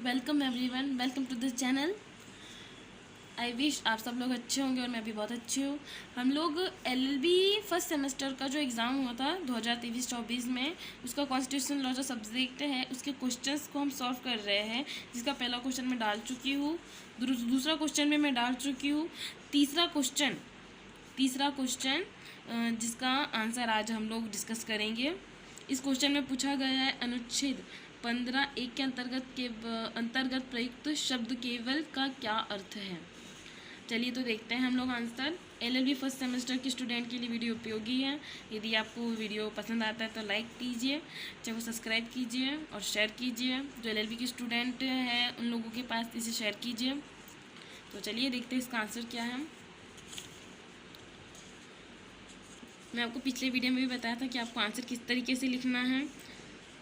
Welcome everyone, welcome to this channel. I wish आप सब लोग अच्छे होंगे और मैं भी बहुत अच्छी हूँ। हम लोग एलएलबी फर्स्ट सेमेस्टर का जो एग्ज़ाम हुआ था 2023-24 में, उसका कॉन्स्टिट्यूशन लॉ जो सब्जेक्ट है उसके क्वेश्चंस को हम सॉल्व कर रहे हैं। जिसका पहला क्वेश्चन मैं डाल चुकी हूँ, दूसरा क्वेश्चन में मैं डाल चुकी हूँ, तीसरा क्वेश्चन जिसका आंसर आज हम लोग डिस्कस करेंगे। इस क्वेश्चन में पूछा गया है अनुच्छेद 15(1) के अंतर्गत प्रयुक्त शब्द केवल का क्या अर्थ है। चलिए तो देखते हैं हम लोग आंसर। एलएलबी फर्स्ट सेमेस्टर के स्टूडेंट के लिए वीडियो उपयोगी है। यदि आपको वीडियो पसंद आता है तो लाइक कीजिए, चाहे वो सब्सक्राइब कीजिए और शेयर कीजिए। जो एलएलबी के स्टूडेंट हैं उन लोगों के पास इसे शेयर कीजिए। तो चलिए देखते हैं इसका आंसर क्या है। मैं आपको पिछले वीडियो में भी बताया था कि आपको आंसर किस तरीके से लिखना है।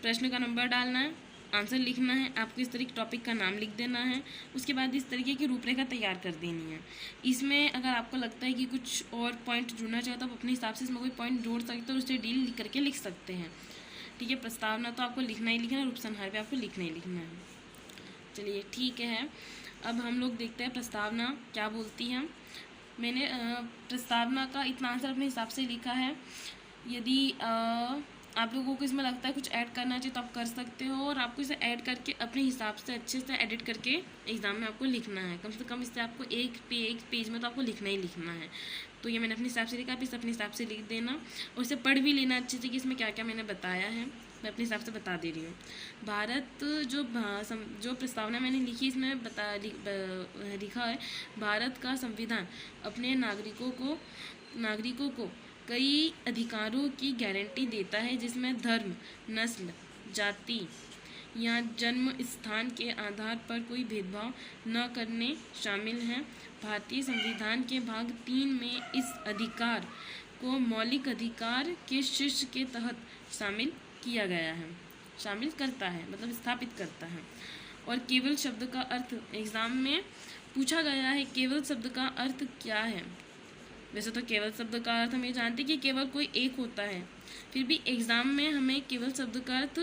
प्रश्न का नंबर डालना है, आंसर लिखना है, आपको इस तरीके टॉपिक का नाम लिख देना है। उसके बाद इस तरीके की रूपरेखा तैयार कर देनी है। इसमें अगर आपको लगता है कि कुछ और पॉइंट जुड़ना चाहिए तो आप अपने हिसाब से इसमें कोई पॉइंट जोड़ सकते हो और उसे डील करके लिख सकते हैं। ठीक है, प्रस्तावना तो आपको लिखना ही लिखना है, उपसंहार भी आपको लिखना ही लिखना है। चलिए ठीक है, अब हम लोग देखते हैं प्रस्तावना क्या बोलती है। मैंने प्रस्तावना का इतना आंसर अपने हिसाब से लिखा है। यदि आप लोगों को इसमें लगता है कुछ ऐड करना चाहिए तो आप कर सकते हो, और आपको इसे ऐड करके अपने हिसाब से अच्छे से एडिट करके एग्ज़ाम में आपको लिखना है। कम से कम इससे आपको एक पेज में तो आपको लिखना ही लिखना है। तो ये मैंने अपने हिसाब से लिखा, आप इसे अपने हिसाब से लिख देना और इसे पढ़ भी लेना अच्छे से कि इसमें क्या क्या मैंने बताया है। मैं अपने हिसाब से बता दे रही हूँ। भारत जो प्रस्तावना मैंने लिखी इसमें लिखा है, भारत का संविधान अपने नागरिकों को कई अधिकारों की गारंटी देता है, जिसमें धर्म, नस्ल, जाति या जन्म स्थान के आधार पर कोई भेदभाव न करने शामिल हैं। भारतीय संविधान के भाग 3 में इस अधिकार को मौलिक अधिकार के शीर्ष के तहत शामिल किया गया है, शामिल करता है मतलब स्थापित करता है। और केवल शब्द का अर्थ एग्ज़ाम में पूछा गया है। केवल शब्द का अर्थ क्या है? वैसे तो केवल शब्द का अर्थ हम ये जानते हैं कि केवल कोई एक होता है, फिर भी एग्ज़ाम में हमें केवल शब्द का अर्थ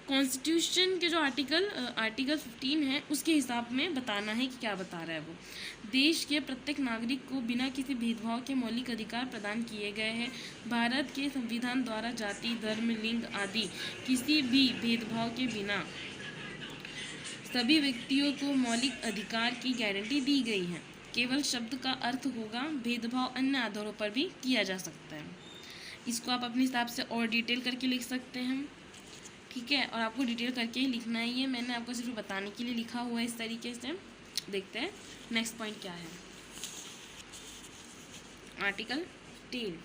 कॉन्स्टिट्यूशन के जो आर्टिकल 15 है उसके हिसाब में बताना है कि क्या बता रहा है वो। देश के प्रत्येक नागरिक को बिना किसी भेदभाव के मौलिक अधिकार प्रदान किए गए हैं। भारत के संविधान द्वारा जाति, धर्म, लिंग आदि किसी भी भेदभाव के बिना सभी व्यक्तियों को मौलिक अधिकार की गारंटी दी गई है। केवल शब्द का अर्थ होगा भेदभाव अन्य आधारों पर भी किया जा सकता है। इसको आप अपने हिसाब से और डिटेल करके लिख सकते हैं। ठीक है, और आपको डिटेल करके ही लिखना ही है। मैंने आपको सिर्फ बताने के लिए लिखा हुआ है इस तरीके से। देखते हैं नेक्स्ट पॉइंट क्या है। आर्टिकल 10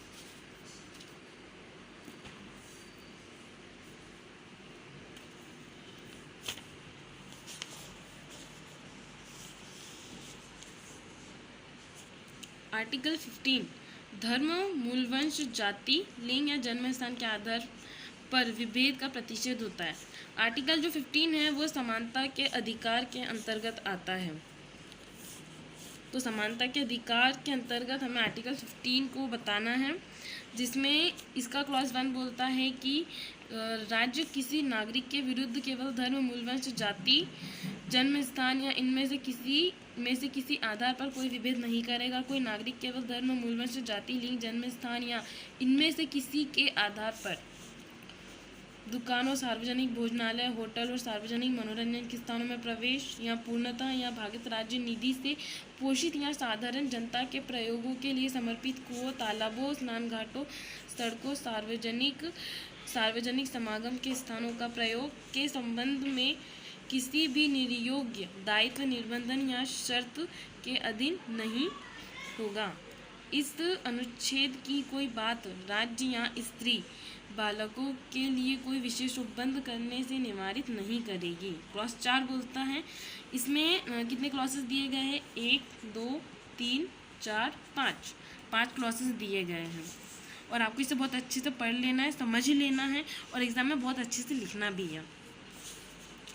आर्टिकल 15 धर्म, मूलवंश, जाति, लिंग या जन्म स्थान के आधार पर विभेद का प्रतिषेध होता है। आर्टिकल जो 15 है वो समानता के अधिकार के अंतर्गत आता है। तो समानता के अधिकार के अंतर्गत हमें आर्टिकल 15 को बताना है, जिसमें इसका क्लॉज 1 बोलता है कि राज्य किसी नागरिक के विरुद्ध केवल धर्म, मूलवंश, जाति, जन्म स्थान या इनमें से किसी आधार पर कोई विभेद नहीं करेगा। कोई नागरिक केवल धर्म, मूलवंश, जाति, लिंग, जन्म स्थान या इनमें से किसी के आधार पर दुकानों, सार्वजनिक भोजनालय, होटल और सार्वजनिक मनोरंजन के स्थानों में प्रवेश या पूर्णतः या भागीत राज्य निधि से पोषित या साधारण जनता के प्रयोगों के लिए समर्पित कुओं, तालाबों, स्नान घाटों, सड़कों, सार्वजनिक समागम के स्थानों का प्रयोग के संबंध में किसी भी निर्योग्य दायित्व, निबंधन या शर्त के अधीन नहीं होगा। इस अनुच्छेद की कोई बात राज्य या स्त्री बालकों के लिए कोई विशेष उपबंध करने से निवारित नहीं करेगी। क्लॉज 4 बोलता है, इसमें कितने क्लॉसेस दिए गए हैं? 1, 2, 3, 4, 5 क्लॉसेस दिए गए हैं। और आपको इसे बहुत अच्छे से पढ़ लेना है, समझ ही लेना है और एग्ज़ाम में बहुत अच्छे से लिखना भी है।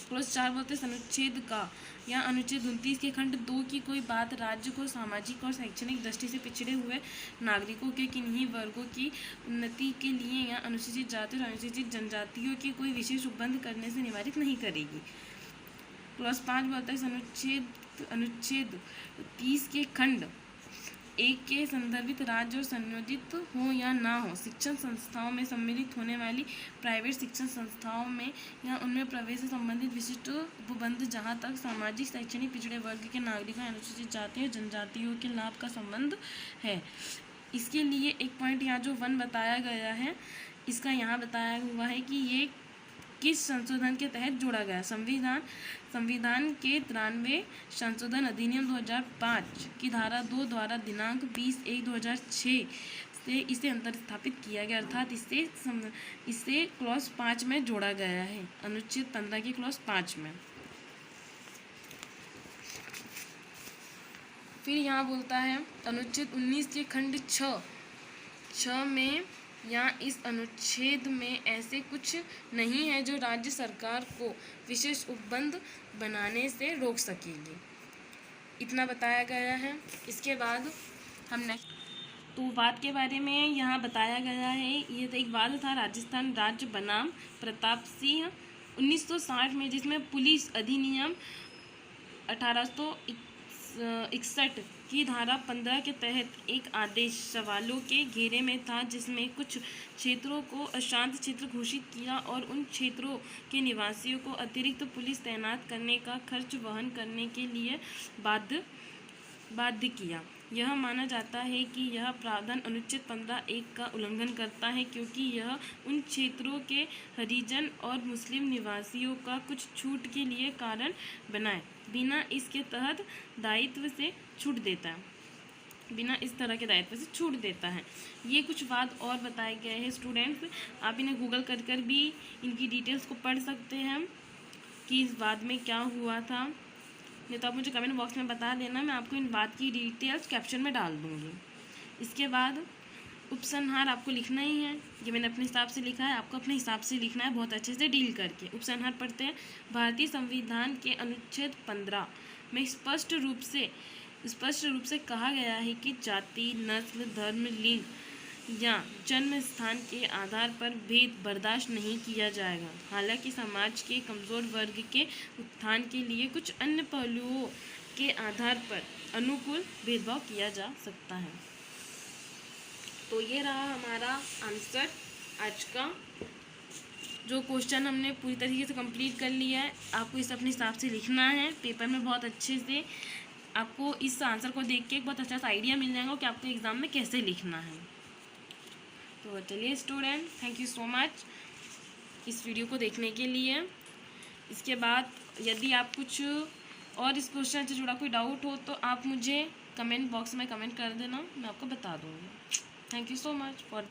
क्लॉज 4 बोलते हैं अनुच्छेद का या अनुच्छेद 29 के खंड 2 की कोई बात राज्य को सामाजिक और शैक्षणिक दृष्टि से पिछड़े हुए नागरिकों के किन्हीं वर्गों की उन्नति के लिए या अनुसूचित जाति और अनुसूचित जनजातियों की कोई विशेष उपबंध करने से निवारित नहीं करेगी। क्लॉज 5 बोलता है अनुच्छेद 30 के खंड 1 के संदर्भित राज्य और संयोजित हो या ना हो शिक्षण संस्थाओं में सम्मिलित होने वाली प्राइवेट शिक्षण संस्थाओं में या उनमें प्रवेश से संबंधित विशिष्ट उपबंध जहाँ तक सामाजिक शैक्षणिक पिछड़े वर्ग के नागरिकों अनुसूचित जातियों जनजातियों के लाभ का संबंध है। इसके लिए एक पॉइंट यहाँ जो 1 बताया गया है, इसका यहाँ बताया हुआ है कि ये किस संशोधन के तहत जोड़ा गया। संविधान के 93 संशोधन अधिनियम 2005 की धारा 2 द्वारा दिनांक 20/1/2006 से इसे अंतर्स्थापित किया गया, अर्थात इसे क्लॉज 5 में जोड़ा गया है, अनुच्छेद 15 के क्लॉज 5 में। फिर यहाँ बोलता है अनुच्छेद 19 के खंड 6 में या इस अनुच्छेद में ऐसे कुछ नहीं है जो राज्य सरकार को विशेष उपबंध बनाने से रोक सकेगी। इतना बताया गया है। इसके बाद हम नेक्स्ट तो वाद के बारे में यहाँ बताया गया है। ये एक वाद था राजस्थान राज्य बनाम प्रताप सिंह 1960 में, जिसमें पुलिस अधिनियम 1861 की धारा 15 के तहत एक आदेश सवालों के घेरे में था, जिसमें कुछ क्षेत्रों को अशांत क्षेत्र घोषित किया और उन क्षेत्रों के निवासियों को अतिरिक्त पुलिस तैनात करने का खर्च वहन करने के लिए बाध्य किया। यह माना जाता है कि यह प्रावधान अनुच्छेद 15(1) का उल्लंघन करता है, क्योंकि यह उन क्षेत्रों के हरिजन और मुस्लिम निवासियों का कुछ छूट के लिए कारण बनाए बिना इसके तहत दायित्व से छूट देता है, बिना इस तरह के दायित्व से छूट देता है। ये कुछ बात और बताए गए हैं स्टूडेंट्स, आप इन्हें गूगल कर भी इनकी डिटेल्स को पढ़ सकते हैं कि इस बात में क्या हुआ था। नहीं तो आप मुझे कमेंट बॉक्स में बता देना, मैं आपको इन बात की डिटेल्स कैप्शन में डाल दूँगी। इसके बाद उपसंहार आपको लिखना ही है, ये मैंने अपने हिसाब से लिखा है, आपको अपने हिसाब से लिखना है बहुत अच्छे से डील करके। उपसंहार पढ़ते हैं। भारतीय संविधान के अनुच्छेद 15 में स्पष्ट रूप से कहा गया है कि जाति, नस्ल, धर्म, लिंग या जन्म स्थान के आधार पर भेद बर्दाश्त नहीं किया जाएगा। हालांकि समाज के कमज़ोर वर्ग के उत्थान के लिए कुछ अन्य पहलुओं के आधार पर अनुकूल भेदभाव किया जा सकता है। तो ये रहा हमारा आंसर आज का। जो क्वेश्चन हमने पूरी तरीके से कंप्लीट कर लिया है, आपको इसे अपने हिसाब से लिखना है पेपर में बहुत अच्छे से। आपको इस आंसर को देख के एक बहुत अच्छा सा आइडिया मिल जाएगा कि आपको एग्ज़ाम में कैसे लिखना है। तो चलिए student, thank you so much इस वीडियो को देखने के लिए। इसके बाद यदि आप कुछ और इस क्वेश्चन से जुड़ा कोई डाउट हो तो आप मुझे कमेंट बॉक्स में कमेंट कर देना, मैं आपको बता दूँगी। Thank you so much for